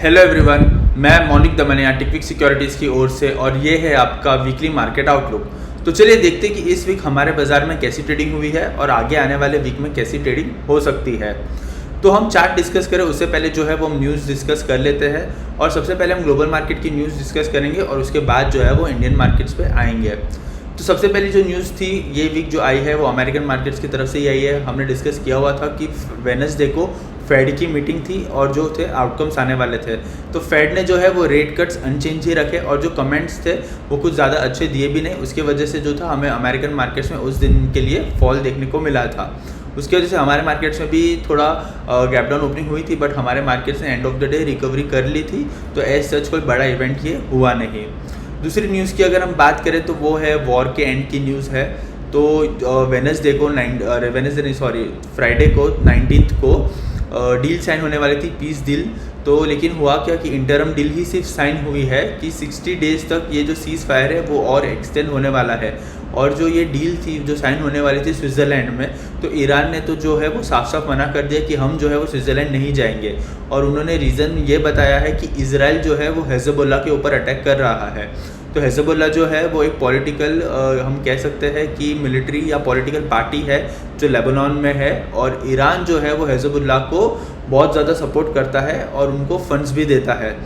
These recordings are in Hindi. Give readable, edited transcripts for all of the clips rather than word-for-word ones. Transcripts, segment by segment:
हेलो एवरीवन, मैं मौनिक दमनिया टेक्विक सिक्योरिटीज़ की ओर से और ये है आपका वीकली मार्केट आउटलुक। तो चलिए देखते हैं कि इस वीक हमारे बाज़ार में कैसी ट्रेडिंग हुई है और आगे आने वाले वीक में कैसी ट्रेडिंग हो सकती है। तो हम चार्ट डिस्कस करें उससे पहले जो है वो हम न्यूज़ डिस्कस कर लेते हैं। और सबसे पहले हम ग्लोबल मार्केट की न्यूज़ डिस्कस करेंगे और उसके बाद जो है वो इंडियन मार्केट्स पे आएंगे। तो सबसे पहली जो न्यूज़ थी ये वीक जो आई है वो अमेरिकन मार्केट्स की तरफ से ही आई है। हमने डिस्कस किया हुआ था कि वेडनेसडे को फेड की मीटिंग थी और जो थे आउटकम्स आने वाले थे। तो फेड ने जो है वो रेट कट्स अनचेंज ही रखे और जो कमेंट्स थे वो कुछ ज़्यादा अच्छे दिए भी नहीं। उसकी वजह से जो था हमें अमेरिकन मार्केट्स में उस दिन के लिए फॉल देखने को मिला था। उसकी वजह से हमारे मार्केट्स में भी थोड़ा गैप डाउन ओपनिंग हुई थी, बट हमारे मार्केट्स ने end of the day recovery कर ली थी। तो एज सच कोई बड़ा इवेंट ये हुआ नहीं। दूसरी न्यूज़ की अगर हम बात करें तो वो है वॉर के एंड की न्यूज़ है। तो फ्राइडे को 19 को डील साइन होने वाली थी, पीस डील। तो लेकिन हुआ क्या कि इंटरम डील ही सिर्फ साइन हुई है कि 60 डेज तक ये जो सीज़ फायर है वो और एक्सटेंड होने वाला है। और जो ये डील थी जो साइन होने वाली थी स्विट्ज़रलैंड में, तो ईरान ने तो जो है वो साफ साफ मना कर दिया कि हम जो है वो स्विट्ज़रलैंड नहीं जाएंगे। और उन्होंने रीज़न ये बताया है कि इजराइल जो है वो हिजबुल्लाह के ऊपर अटैक कर रहा है। तो हिजबुल्लाह जो है वो एक पॉलिटिकल हम कह सकते हैं कि मिलिट्री या पॉलिटिकल पार्टी है जो लेबनान में है। और ईरान जो है वो हिजबुल्लाह को बहुत ज़्यादा सपोर्ट करता है और उनको फंड्स भी देता है।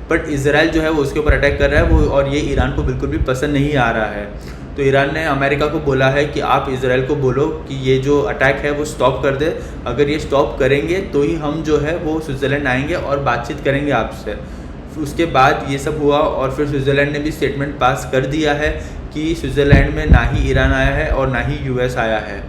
बट इजराइल जो है वो उसके ऊपर अटैक कर रहा है वो, और ये ईरान को बिल्कुल भी पसंद नहीं आ रहा है। तो ईरान ने अमेरिका को बोला है कि आप इजराइल को बोलो कि ये जो अटैक है वो स्टॉप कर दे। अगर ये स्टॉप करेंगे तो ही हम जो है वो स्विट्ज़रलैंड आएंगे और बातचीत करेंगे आपसे। उसके बाद ये सब हुआ और फिर स्विट्ज़रलैंड ने भी स्टेटमेंट पास कर दिया है कि स्विट्ज़रलैंड में ना ही ईरान आया है और ना ही यूएस आया है।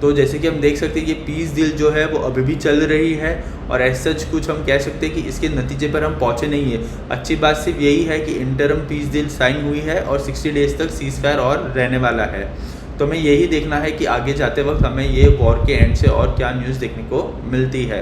तो जैसे कि हम देख सकते हैं कि पीस डील जो है वो अभी भी चल रही है और ऐसा सच कुछ हम कह सकते हैं कि इसके नतीजे पर हम पहुँचे नहीं है। अच्छी बात सिर्फ यही है कि इंटरम पीस डील साइन हुई है और 60 डेज तक सीज़ फायर और रहने वाला है। तो हमें यही देखना है कि आगे जाते वक्त हमें ये वॉर के एंड से और क्या न्यूज़ देखने को मिलती है।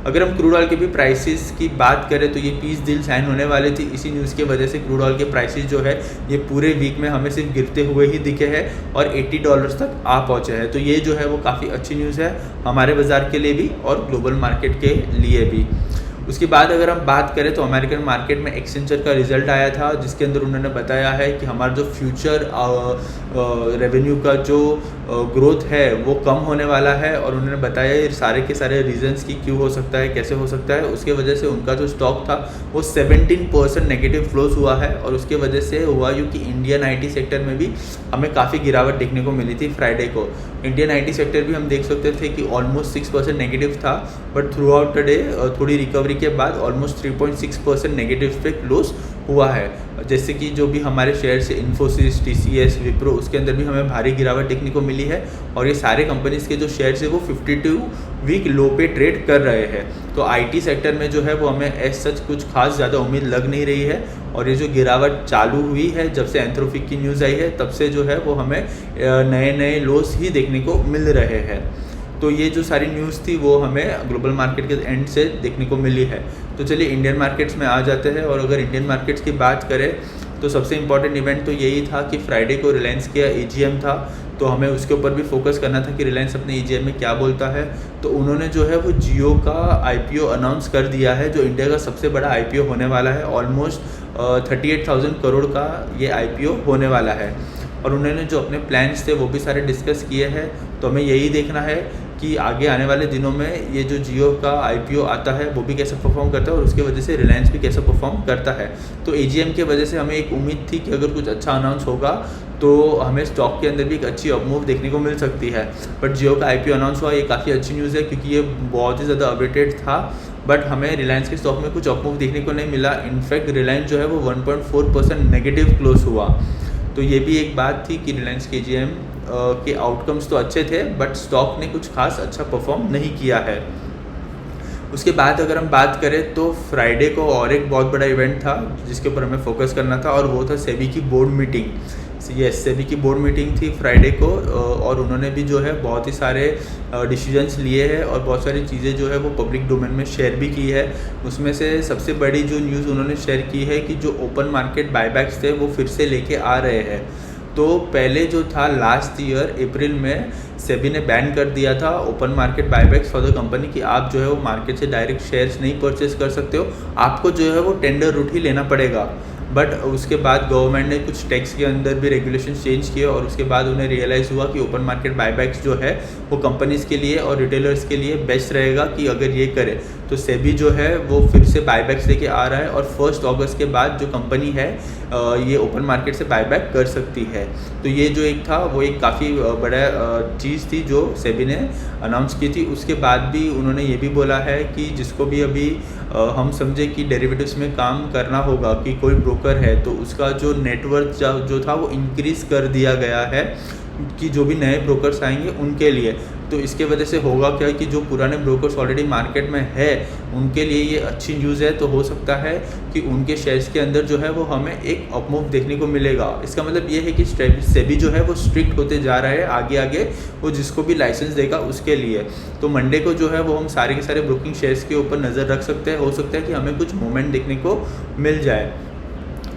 अगर हम क्रूड ऑयल के भी प्राइसेस की बात करें तो ये पीस डील साइन होने वाली थी, इसी न्यूज़ की वजह से क्रूड ऑयल के प्राइसेस जो है ये पूरे वीक में हमें सिर्फ गिरते हुए ही दिखे हैं और $80 तक आ पहुँचे हैं। तो ये जो है वो काफ़ी अच्छी न्यूज़ है हमारे बाज़ार के लिए भी और ग्लोबल मार्केट के लिए भी। उसके बाद अगर हम बात करें तो अमेरिकन मार्केट में एक्सेंचर का रिजल्ट आया था जिसके अंदर उन्होंने बताया है कि हमारा जो फ्यूचर रेवेन्यू का जो ग्रोथ है वो कम होने वाला है। और उन्होंने बताया ये सारे के सारे रीजंस कि क्यों हो सकता है, कैसे हो सकता है। उसके वजह से उनका जो स्टॉक था वो 17% नेगेटिव फ्लोज हुआ है। और उसके वजह से हुआ यूँ कि इंडियन IT सेक्टर में भी हमें काफ़ी गिरावट देखने को मिली थी फ्राइडे को। इंडियन IT सेक्टर भी हम देख सकते थे कि ऑलमोस्ट 6% नेगेटिव था, but through out the day थोड़ी रिकवरी के बाद ऑलमोस्ट 3.6% नेगेटिव पे क्लोज हुआ है। जैसे कि जो भी हमारे शेयर से इन्फोसिस, TCS, विप्रो, उसके अंदर भी हमें भारी गिरावट देखने को मिली है। और ये सारे कंपनीज के जो शेयर है वो 52 वीक लो पे ट्रेड कर रहे हैं। तो IT सेक्टर में जो है वो हमें एज सच कुछ खास ज़्यादा उम्मीद लग नहीं रही है। और ये जो गिरावट चालू हुई है जब से एंथ्रोपिक की न्यूज़ आई है तब से जो है वो हमें नए नए लोस ही देखने को मिल रहे हैं। तो ये जो सारी न्यूज़ थी वो हमें ग्लोबल मार्केट के एंड से देखने को मिली है। तो चलिए इंडियन मार्केट्स में आ जाते हैं। और अगर इंडियन मार्केट्स की बात करें तो सबसे इम्पॉर्टेंट इवेंट तो यही था कि फ्राइडे को रिलायंस का AGM था। तो हमें उसके ऊपर भी फोकस करना था कि रिलायंस अपने AGM में क्या बोलता है। तो उन्होंने जो है वो जियो का IPO अनाउंस कर दिया है, जो इंडिया का सबसे बड़ा IPO होने वाला है। ऑलमोस्ट 38,000 करोड़ का ये IPO होने वाला है। और उन्होंने जो अपने प्लान्स थे वो भी सारे डिस्कस किए हैं। तो हमें यही देखना है कि आगे आने वाले दिनों में ये जो जियो का IPO आता है वो भी कैसा परफॉर्म करता है और उसकी वजह से रिलायंस भी कैसा परफॉर्म करता है। तो AGM की वजह से हमें एक उम्मीद थी कि अगर कुछ अच्छा अनाउंस होगा तो हमें स्टॉक के अंदर भी एक अच्छी अपमूव देखने को मिल सकती है। बट जियो का IPO अनाउंस हुआ, ये काफ़ी अच्छी न्यूज़ है क्योंकि ये बहुत ही ज़्यादा अपडेटेड था। बट हमें रिलायंस के स्टॉक में कुछ अपमूव देखने को नहीं मिला। इनफैक्ट रिलायंस जो है वो 1.4% नेगेटिव क्लोज हुआ। तो ये भी एक बात थी कि रिलायंस के AGM के आउटकम्स तो अच्छे थे बट स्टॉक ने कुछ खास अच्छा परफॉर्म नहीं किया है। उसके बाद अगर हम बात करें तो फ्राइडे को और एक बहुत बड़ा इवेंट था जिसके ऊपर हमें फोकस करना था और वो था सेबी की बोर्ड मीटिंग। सेबी की बोर्ड मीटिंग थी फ्राइडे को और उन्होंने भी जो है बहुत ही सारे डिसीजंस लिए हैं और बहुत सारी चीज़ें जो है वो पब्लिक डोमेन में शेयर भी की है। उसमें से सबसे बड़ी जो न्यूज़ उन्होंने शेयर की है कि जो ओपन मार्केट बायबैक्स थे वो फिर से लेके आ रहे हैं। तो पहले जो था लास्ट ईयर अप्रैल में सेबी ने बैन कर दिया था open market buybacks for the company कि आप जो है वो मार्केट से डायरेक्ट शेयर्स नहीं परचेस कर सकते हो, आपको जो है वो टेंडर रूट ही लेना पड़ेगा। बट उसके बाद गवर्नमेंट ने कुछ टैक्स के अंदर भी रेगुलेशन चेंज किए और उसके बाद उन्हें रियलाइज़ हुआ कि ओपन मार्केट बायबैक्स जो है वो कंपनीज़ के लिए और रिटेलर्स के लिए बेस्ट रहेगा कि अगर ये करे। तो सेबी जो है वो फिर से बायबैक्स लेके आ रहा है और 1 अगस्त के बाद जो कंपनी है ये ओपन मार्केट से बायबैक कर सकती है। तो ये जो एक था वो एक काफ़ी बड़ा चीज़ थी जो सेबी ने अनाउंस की थी। उसके बाद भी उन्होंने ये भी बोला है कि जिसको भी अभी हम समझे कि डेरिवेटिव्स में काम करना होगा, कि कोई ब्रोकर है तो उसका जो नेटवर्थ जो था वो इंक्रीज़ कर दिया गया है कि जो भी नए ब्रोकर्स आएंगे उनके लिए। तो इसके वजह से होगा क्या कि जो पुराने ब्रोकर्स ऑलरेडी मार्केट में है उनके लिए ये अच्छी न्यूज़ है। तो हो सकता है कि उनके शेयर्स के अंदर जो है वो हमें एक अपमूव देखने को मिलेगा। इसका मतलब ये है कि सेबी जो है वो स्ट्रिक्ट होते जा रहा है आगे आगे, वो जिसको भी लाइसेंस देगा उसके लिए। तो मंडे को जो है वो हम सारे के सारे ब्रोकिंग शेयर्स के ऊपर नज़र रख सकते हैं। हो सकता है कि हमें कुछ मूवमेंट देखने को मिल जाए।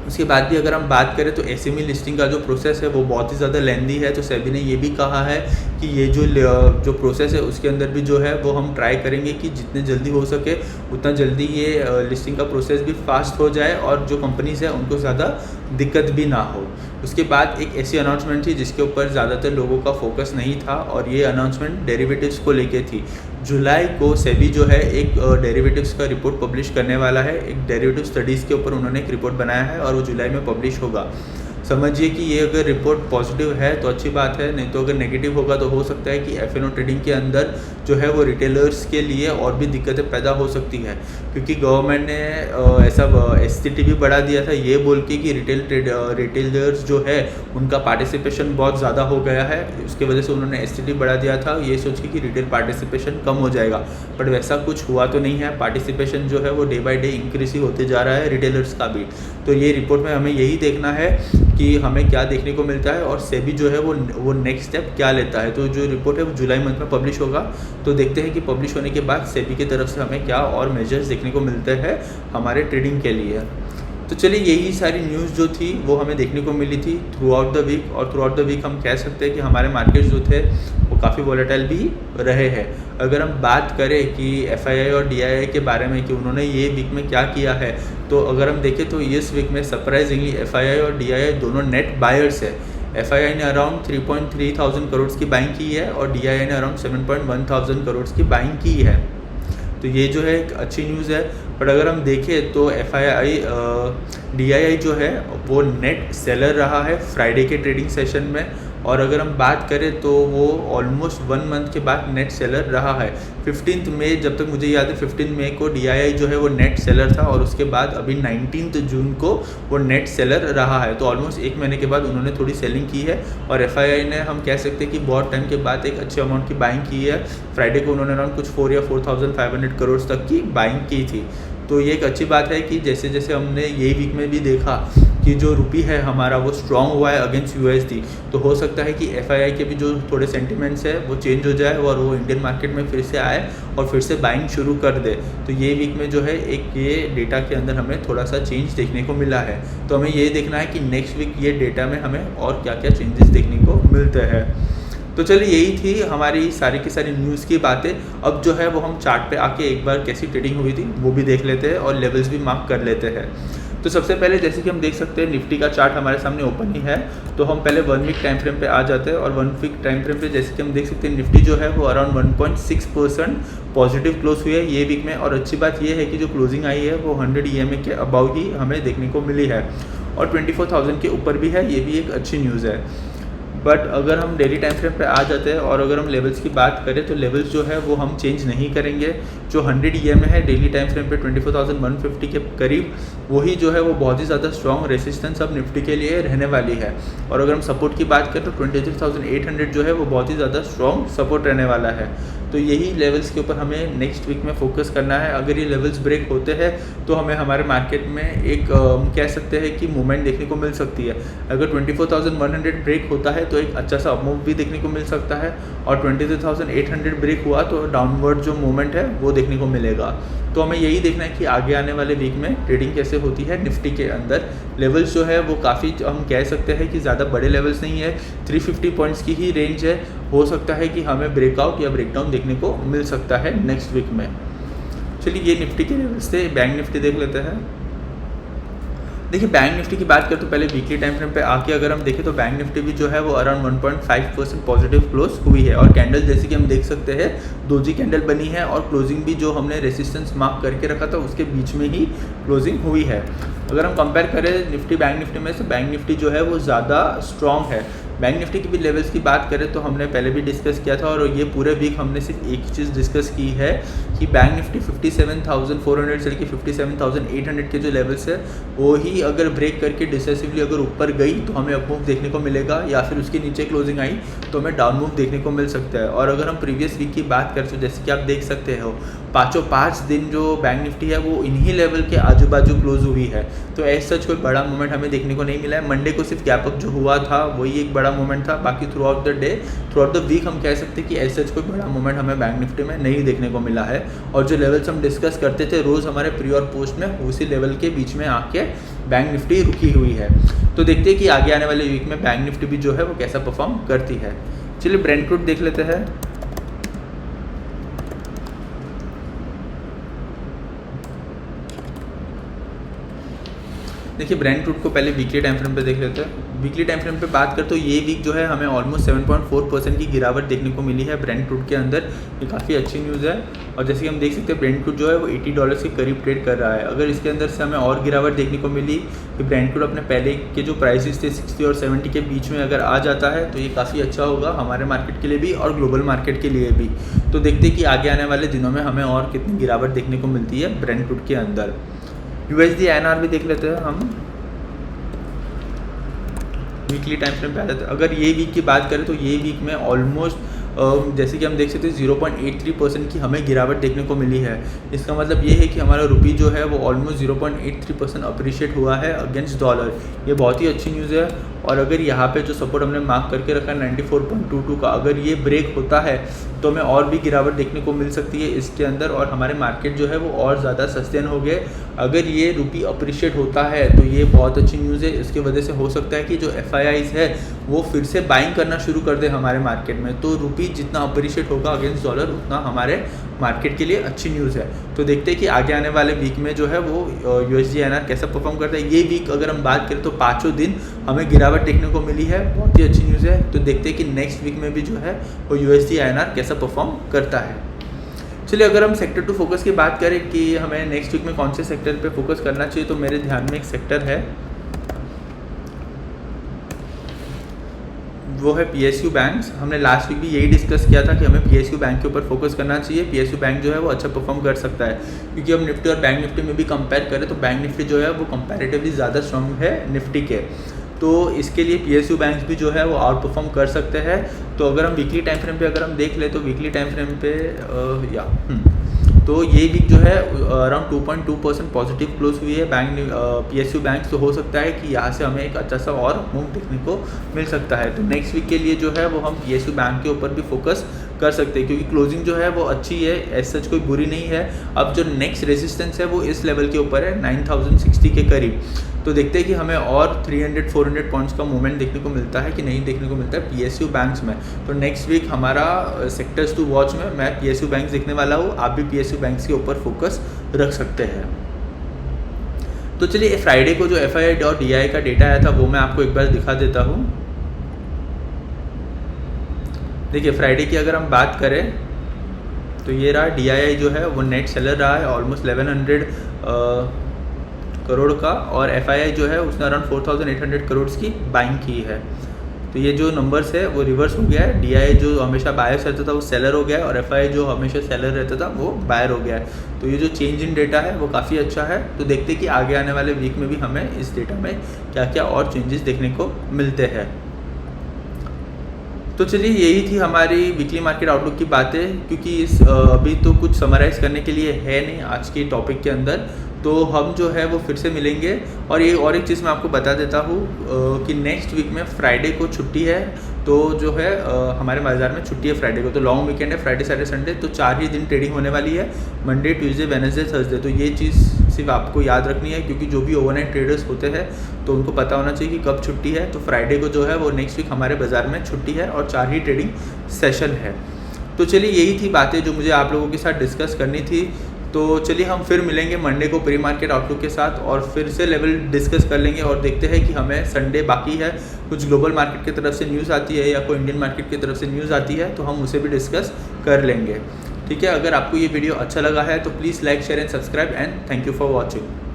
उसके बाद भी अगर हम बात करें तो एसएमई लिस्टिंग का जो प्रोसेस है वो बहुत ही ज़्यादा लेंदी है। तो सेबी ने ये भी कहा है कि ये जो प्रोसेस है उसके अंदर भी जो है वो हम ट्राई करेंगे कि जितने जल्दी हो सके उतना जल्दी ये लिस्टिंग का प्रोसेस भी फास्ट हो जाए और जो कंपनीज़ है उनको ज़्यादा दिक्कत भी ना हो। उसके बाद एक ऐसी अनाउंसमेंट थी जिसके ऊपर ज़्यादातर लोगों का फोकस नहीं था और ये अनाउंसमेंट डेरिवेटिव्स को लेके थी। जुलाई को सेबी जो है एक डेरिवेटिव्स का रिपोर्ट पब्लिश करने वाला है। एक डेरिवेटिव स्टडीज़ के ऊपर उन्होंने एक रिपोर्ट बनाया है और वो जुलाई में पब्लिश होगा। समझिए कि ये अगर रिपोर्ट पॉजिटिव है तो अच्छी बात है, नहीं तो अगर नेगेटिव होगा तो हो सकता है कि एफ&ओ ट्रेडिंग के अंदर जो है वो रिटेलर्स के लिए और भी दिक्कतें पैदा हो सकती है, क्योंकि गवर्नमेंट ने ऐसा एसटीटी भी बढ़ा दिया था ये बोल के कि रिटेलर्स जो है उनका पार्टिसिपेशन बहुत ज़्यादा हो गया है। उसके वजह से उन्होंने एसटीटी बढ़ा दिया था ये सोच के कि रिटेल पार्टिसिपेशन कम हो जाएगा, बट वैसा कुछ हुआ तो नहीं है। पार्टिसिपेशन जो है वो डे बाई डे इंक्रीज ही होते जा रहा है रिटेलर्स का भी। तो ये रिपोर्ट में हमें यही देखना है कि हमें क्या देखने को मिलता है और सेबी जो है वो नेक्स्ट स्टेप क्या लेता है। तो जो रिपोर्ट है वो जुलाई मंथ में पब्लिश होगा। तो देखते हैं कि पब्लिश होने के बाद सेबी की तरफ से हमें क्या और मेजर्स देखने को मिलते हैं हमारे ट्रेडिंग के लिए। तो चलिए यही सारी न्यूज़ जो थी वो हमें देखने को मिली थी थ्रू आउट द वीक। और थ्रू आउट द वीक हम कह सकते हैं कि हमारे मार्केट्स जो थे वो काफ़ी वॉलेटाइल भी रहे हैं। अगर हम बात करें कि एफआईआई और डीआईआई के बारे में कि उन्होंने ये वीक में क्या किया है, तो अगर हम देखें तो इस वीक में सरप्राइजिंगली एफआईआई और डीआईआई दोनों नेट बायर्स है। एफआईआई ने अराउंड 3.3 थाउजेंड करोड़ की बाइंग की है और डीआईआई ने अराउंड 7.1 थाउजेंड करोड़ की बाइंग की है। तो ये जो है एक अच्छी न्यूज़ है। बट अगर हम देखें तो डीआईआई जो है वो नेट सेलर रहा है फ्राइडे के ट्रेडिंग सेशन में। और अगर हम बात करें तो वो ऑलमोस्ट 1 मंथ के बाद नेट सेलर रहा है। 15 मई जब तक मुझे याद है 15 मई को डीआईआई जो है वो नेट सेलर था और उसके बाद अभी 19 जून को वो नेट सेलर रहा है। तो ऑलमोस्ट 1 महीने के बाद उन्होंने थोड़ी सेलिंग की है और एफआईआई ने हम कह सकते हैं कि बहुत टाइम के बाद एक अच्छे अमाउंट की बाइंग की है। फ्राइडे को उन्होंने अराउंड कुछ 4 या 4,500 करोड़ तक की बाइंग की थी। तो ये एक अच्छी बात है कि जैसे जैसे हमने यही वीक में भी देखा कि जो रुपी है हमारा वो स्ट्रांग हुआ है अगेंस्ट यूएसडी, तो हो सकता है कि एफआईआई के भी जो थोड़े सेंटिमेंट्स है वो चेंज हो जाए और वो इंडियन मार्केट में फिर से आए और फिर से बाइंग शुरू कर दे। तो ये वीक में जो है एक ये डेटा के अंदर हमें थोड़ा सा चेंज देखने को मिला है। तो हमें ये देखना है कि नेक्स्ट वीक ये डेटा में हमें और क्या क्या चेंजेस देखने को मिलते हैं। तो चलिए यही थी हमारी सारी की सारी न्यूज़ की बातें। अब जो है वो हम चार्ट पे आके एक बार कैसी ट्रेडिंग हुई थी वो भी देख लेते हैं और लेवल्स भी मार्क कर लेते हैं। तो सबसे पहले जैसे कि हम देख सकते हैं निफ्टी का चार्ट हमारे सामने ओपन ही है। तो हम पहले 1 वीक टाइम फ्रेम पे आ जाते हैं और 1 वीक टाइम फ्रेम पे जैसे कि हम देख सकते हैं निफ्टी जो है वो अराउंड 1.6% पॉजिटिव क्लोज हुई है ये वीक में। और अच्छी बात ये है कि जो क्लोजिंग आई है वो 100 EMA के अबाउ ही हमें देखने को मिली है और 24,000 के ऊपर भी है। ये भी एक अच्छी न्यूज़ है। बट अगर हम डेली टाइम फ्रेम पे आ जाते हैं और अगर हम लेवल्स की बात करें तो लेवल्स जो है वो हम चेंज नहीं करेंगे। जो 100 EMA है डेली टाइम फ्रेम पे 24,150 के करीब, वही जो है वो बहुत ही ज़्यादा स्ट्रॉन्ग रेसिस्टेंस अब निफ्टी के लिए रहने वाली है। और अगर हम सपोर्ट की बात करें तो 23,800 जो है वो बहुत ही ज़्यादा स्ट्रॉन्ग सपोर्ट रहने वाला है। तो यही लेवल्स के ऊपर हमें नेक्स्ट वीक में फोकस करना है। अगर ये लेवल्स ब्रेक होते हैं तो हमें हमारे मार्केट में एक कह सकते हैं कि मूवमेंट देखने को मिल सकती है। अगर 24,100 ब्रेक होता है तो एक अच्छा सा अपमूव भी देखने को मिल सकता है और 23,800 ब्रेक हुआ तो डाउनवर्ड जो मूवमेंट है वो देखने को मिलेगा। तो हमें यही देखना है कि आगे आने वाले वीक में ट्रेडिंग कैसे होती है निफ्टी के अंदर। लेवल्स जो है वो काफ़ी हम कह सकते हैं कि ज़्यादा बड़े लेवल्स नहीं है, 350 पॉइंट्स की ही रेंज है हो सकता है कि हमें ब्रेकआउट या ब्रेकडाउन देखने को मिल सकता है नेक्स्ट वीक में। चलिए ये निफ्टी के लेवल्स थे। बैंक निफ्टी देख लेते हैं। देखिए बैंक निफ्टी की बात करें तो पहले वीकली टाइम फ्रेम पे आके अगर हम देखें तो बैंक निफ्टी भी जो है वो अराउंड 1.5% पॉजिटिव क्लोज हुई है, और कैंडल जैसे कि हम देख सकते हैं दोजी कैंडल बनी है, और क्लोजिंग भी जो हमने रेसिस्टेंस मार्क करके रखा था उसके बीच में ही क्लोजिंग हुई है। अगर हम कंपेयर करें निफ्टी बैंक निफ्टी में, तो बैंक निफ्टी जो है वो ज़्यादा स्ट्रॉन्ग है। बैंक निफ्टी की भी लेवल्स की बात करें तो हमने पहले भी डिस्कस किया था, और ये पूरे वीक हमने सिर्फ एक चीज़ डिस्कस की है कि बैंक निफ्टी 57,400 से लेकर 57,800 के जो लेवल्स है वो ही अगर ब्रेक करके डिसेसिवली अगर ऊपर गई तो हमें अप मूव देखने को मिलेगा, या फिर उसके नीचे क्लोजिंग आई तो हमें डाउन मूव देखने को मिल सकता है। और अगर हम प्रीवियस वीक की बात करें तो जैसे कि आप देख सकते हो 5 दिन जो बैंक निफ्टी है वो इन्हीं लेवल के आजू बाजू क्लोज हुई है, तो ऐसा कोई बड़ा मूवमेंट हमें देखने को नहीं मिला है। मंडे को सिर्फ गैप अप जो हुआ था वही एक बड़ा मूवमेंट था, बाकी throughout the day throughout the week हम कह सकते हैं कि ऐसा कोई बड़ा मूवमेंट हमें बैंक निफ्टी में नहीं देखने को मिला है। और जो लेवल्स हम डिस्कस करते थे रोज़ हमारे प्री और पोस्ट में, उसी लेवल के बीच में आके बैंक निफ्टी रुकी हुई है। तो देखते हैं कि आगे आने वाले वीक में बैंक निफ्टी भी जो है वो कैसा परफॉर्म करती है। चलिए ब्रेंट क्रूड देख लेते हैं। देखिए ब्रेंट क्रूड को पहले वीकली टाइम फ्रेम पे देख लेते हैं। वीकली टाइम फ्रेम पे बात करें तो ये वीक जो है हमें ऑलमोस्ट 7.4% की गिरावट देखने को मिली है ब्रेंट क्रूड के अंदर। ये काफ़ी अच्छी न्यूज़ है, और जैसे कि हम देख सकते हैं ब्रेंट क्रूड जो है वो $80 के करीब ट्रेड कर रहा है। अगर इसके अंदर से हमें और गिरावट देखने को मिली कि ब्रेंट क्रूड अपने पहले के जो प्राइसेस थे 60 और 70 के बीच में अगर आ जाता है तो ये काफ़ी अच्छा होगा हमारे मार्केट के लिए भी और ग्लोबल मार्केट के लिए भी। तो देखते हैं कि आगे आने वाले दिनों में हमें और कितनी गिरावट देखने को मिलती है ब्रेंट क्रूड के अंदर। USD INR भी देख लेते हैं हम। वीकली टाइम फ्रेम पे आ जाता है। अगर ये वीक की बात करें तो ये वीक में ऑलमोस्ट जैसे कि हम देख सकते हैं 0.83% की हमें गिरावट देखने को मिली है। इसका मतलब ये है कि हमारा रुपी जो है वो ऑलमोस्ट 0.83% अप्रिशिएट हुआ है अगेंस्ट डॉलर। ये बहुत ही अच्छी न्यूज़ है। और अगर यहाँ पे जो सपोर्ट हमने मार्क करके रखा है 94.22 का, अगर ये ब्रेक होता है तो हमें और भी गिरावट देखने को मिल सकती है इसके अंदर, और हमारे मार्केट जो है वो और ज़्यादा सस्टेन हो गए। अगर ये रुपी अप्रिशिएट होता है तो ये बहुत अच्छी न्यूज़ है। इसकी वजह से हो सकता है कि जो FIIs है वो फिर से बाइंग करना शुरू कर दे हमारे मार्केट में। तो रुपी जितना अप्रिशिएट होगा अगेंस्ट डॉलर उतना हमारे मार्केट के लिए अच्छी न्यूज़ है। तो देखते हैं कि आगे आने वाले वीक में जो है वो USD INR कैसा परफॉर्म करता है। ये वीक अगर हम बात करें तो 5 दिन हमें गिरावट देखने को मिली है, बहुत ही अच्छी न्यूज़ है। तो देखते हैं कि नेक्स्ट वीक में भी जो है वो USD INR कैसा परफॉर्म करता है। चलिए अगर हम सेक्टर टू फोकस की बात करें कि हमें नेक्स्ट वीक में कौन से सेक्टर पे फोकस करना चाहिए, तो मेरे ध्यान में एक सेक्टर है, वो है PSU बैंक्स। हमने लास्ट वीक भी यही डिस्कस किया था कि हमें PSU बैंक के ऊपर फोकस करना चाहिए। PSU बैंक जो है वो अच्छा परफॉर्म कर सकता है, क्योंकि हम निफ्टी और बैंक निफ्टी में भी कंपेयर करें तो बैंक निफ्टी जो है वो कंपैरेटिवली ज़्यादा स्ट्रॉन्ग है निफ्टी के। तो इसके लिए PSU बैंक्स भी जो है वो आउट परफॉर्म कर सकते हैं। तो अगर हम वीकली टाइम फ्रेम पे अगर हम देख ले तो वीकली टाइम फ्रेम पे तो ये वीक जो है अराउंड 2.2% पॉजिटिव क्लोज हुई है PSU बैंक। तो हो सकता है कि यहाँ से हमें एक अच्छा सा और मूव देखने को मिल सकता है। तो नेक्स्ट वीक के लिए जो है वो हम PSU बैंक के ऊपर भी फोकस कर सकते हैं, क्योंकि क्लोजिंग जो है वो अच्छी है, एज सच कोई बुरी नहीं है। अब जो नेक्स्ट रेजिस्टेंस है वो इस लेवल के ऊपर है 9060 के करीब। तो देखते हैं कि हमें और 300-400 पॉइंट्स का मूवमेंट देखने को मिलता है कि नहीं देखने को मिलता है PSU बैंक्स में। तो नेक्स्ट वीक हमारा सेक्टर्स टू वॉच में मैं PSU बैंक्स देखने वाला हूँ, आप भी PSU बैंक्स के ऊपर फोकस रख सकते हैं। तो चलिए फ्राइडे को जो FII और DI का डेटा आया था वो मैं आपको एक बार दिखा देता हूँ। देखिए फ्राइडे की अगर हम बात करें तो ये रहा DII जो है वो नेट सेलर रहा है ऑलमोस्ट 1100 करोड़ का, और FII जो है उसने अराउंड 4800 करोड़ की बाइंग की है। तो ये जो नंबर्स है वो रिवर्स हो गया है। DII जो हमेशा बायर्स रहता था वो सेलर हो गया है, और FII जो हमेशा सेलर रहता था वो बायर हो गया है। तो ये जो चेंज इन डेटा है वो काफ़ी अच्छा है। तो देखते हैं कि आगे आने वाले वीक में भी हमें इस डेटा में क्या क्या और चेंजेस देखने को मिलते हैं। तो चलिए यही थी हमारी वीकली मार्केट आउटलुक की बातें, क्योंकि इस अभी तो कुछ समराइज़ करने के लिए है नहीं आज के टॉपिक के अंदर। तो हम जो है वो फिर से मिलेंगे। और एक चीज़ मैं आपको बता देता हूँ कि नेक्स्ट वीक में फ्राइडे को छुट्टी है। तो जो है हमारे बाज़ार में छुट्टी है फ्राइडे को, तो लॉन्ग वीकेंड है फ्राइडे सैटरडे संडे। तो 4 ही दिन ट्रेडिंग होने वाली है, मंडे ट्यूसडे वेडनेसडे थर्सडे। तो ये चीज़ सिर्फ आपको याद रखनी है, क्योंकि जो भी ओवरनाइट ट्रेडर्स होते हैं तो उनको पता होना चाहिए कि कब छुट्टी है। तो फ्राइडे को जो है वो नेक्स्ट वीक हमारे बाज़ार में छुट्टी है और 4 ही ट्रेडिंग सेशन है। तो चलिए यही थी बातें जो मुझे आप लोगों के साथ डिस्कस करनी थी। तो चलिए हम फिर मिलेंगे मंडे को प्री मार्केट आउटलुक के साथ और फिर से लेवल डिस्कस कर लेंगे और देखते हैं कि हमें संडे बाकी है, कुछ ग्लोबल मार्केट की तरफ से न्यूज़ आती है या कोई इंडियन मार्केट की तरफ से न्यूज़ आती है तो हम उसे भी डिस्कस कर लेंगे। ठीक है, अगर आपको ये वीडियो अच्छा लगा है तो please like share and subscribe and thank you for watching.